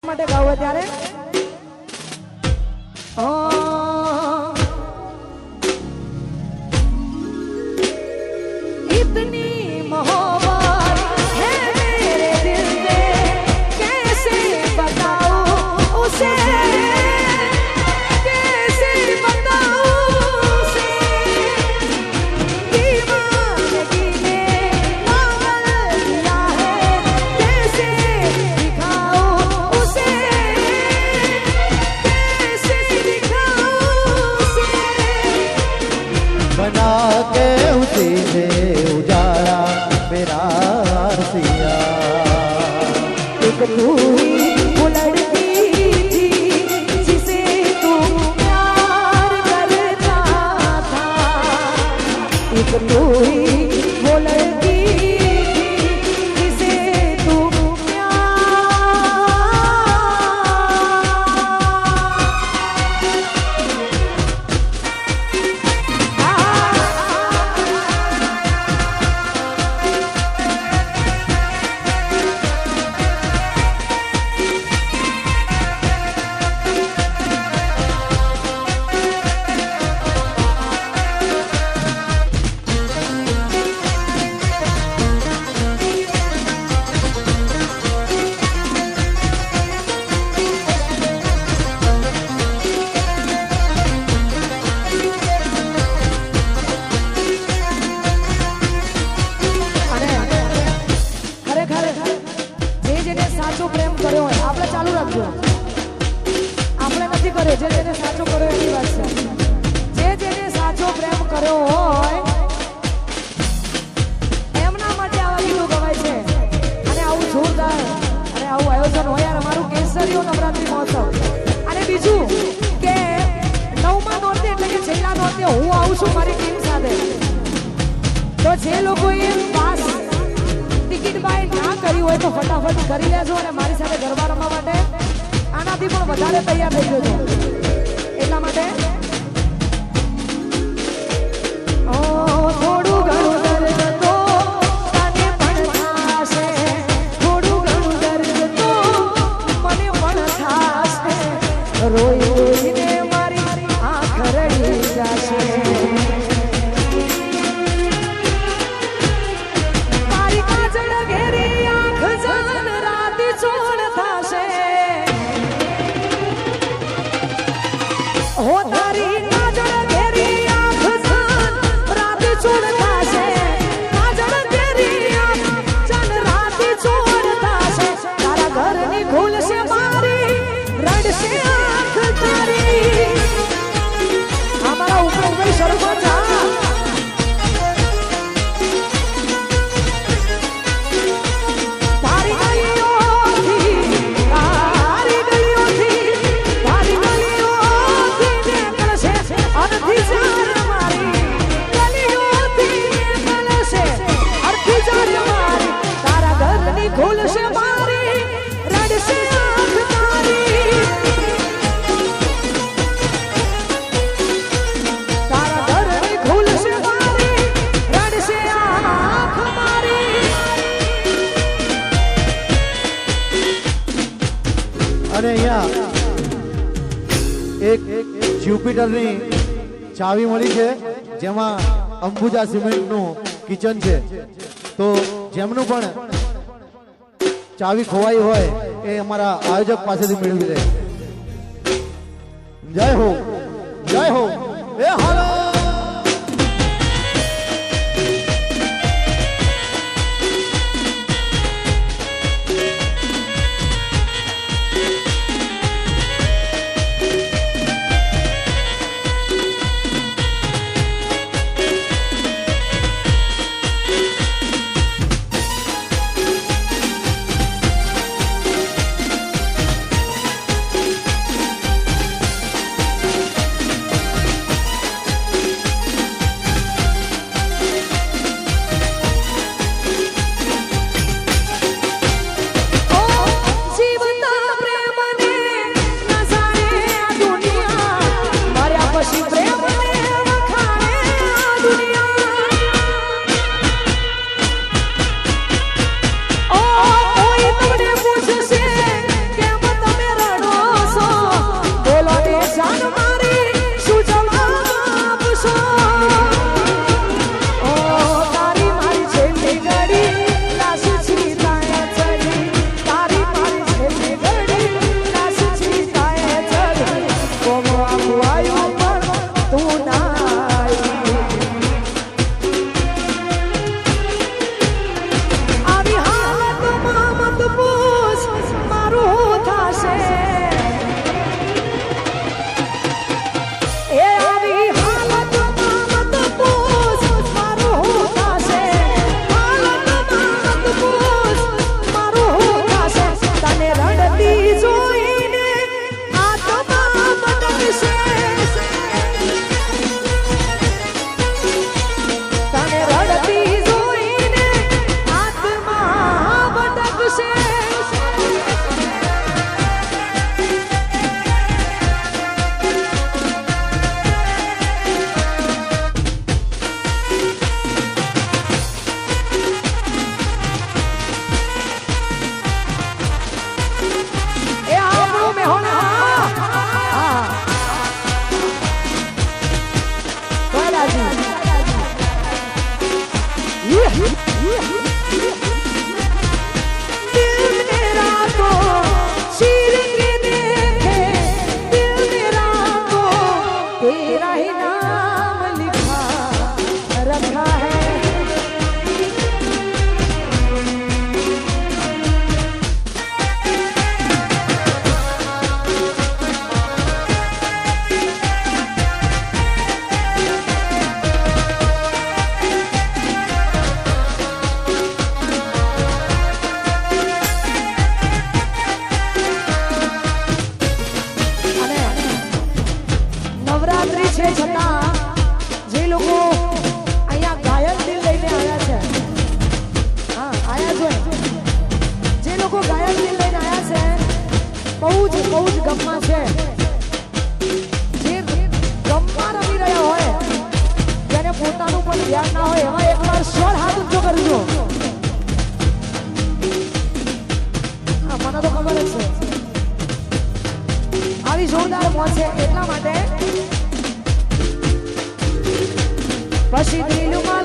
માટે ગાવ ત્યારે इतनी मोहब्बत है मेरे दिल में कैसे बताऊं उसे कैसे बताऊं उसे दीवानगी ने पागल किया है कैसे दिखाऊं उसे कैसे दिखाऊं उसे बना के उसी ने उजाड़ा मेरा सिया एक तू ही वो लड़की थी जिसे तू प्यार करता था एक तू ही वो लड़की थी जिसे तू સાચો પ્રેમ કર્યો હોય આપણે ચાલુ રાખજો આપણે નથી કર્યો જે જેને સાચો કર્યો એની વાત છે જે જેને સાચો પ્રેમ કર્યો હોય એમના માટે આવા ગીતો ગવાય છે અને આવું જોરદાર અને આવું આયોજન હોય યાર અમારું કેસરીઓ નવરાત્રી મહોત્સવ અને બીજું કે 9મા નોરતે એટલે કે છેલ્લા નોરતે હું આવું છું મારી ટીમ સાથે તો જે લોકોએ પાસ ટિકિટ બાય ના કરી હોય તો ફટાફટ કરી લેજો અને મારી સાથે ગરબા રમવા માટે આનાથી પણ વધારે તૈયાર થઈ જજો એટલા માટે થોડું ઘણું દર્દ તો તને પણ થાશે થોડું ઘણું દર્દ તો મને પણ થાશે રોઈ રોઈને મારી આંખ રડી જશે અને અહીંયા એક જ્યુપિટરની ચાવી મળી છે જેમાં અંબુજા સિમેન્ટનું કિચન છે તો જેમનું પણ ચાવી ખોવાઈ હોય એ અમારા આયોજક પાસેથી મેળવી લે જય હો એ હાલો છે છતાં જે લોકો અહીંયા ગાયન દિલ લઈને આવ્યા છે, હા આવ્યા છો, જે લોકો ગાયન દિલ લઈને આવ્યા છે બહુ જ ગમમાં છે. જે ગમમાં રમી રહ્યા હોય, જેને પોતાનું પણ ધ્યાન ના હોય, એમાં એકવાર સ્વર હાથ ઊંચો કરજો. હા મને તો ખબર જ છે આવી જોરદાર મોજ છે, એટલા માટે પછી દિલમાં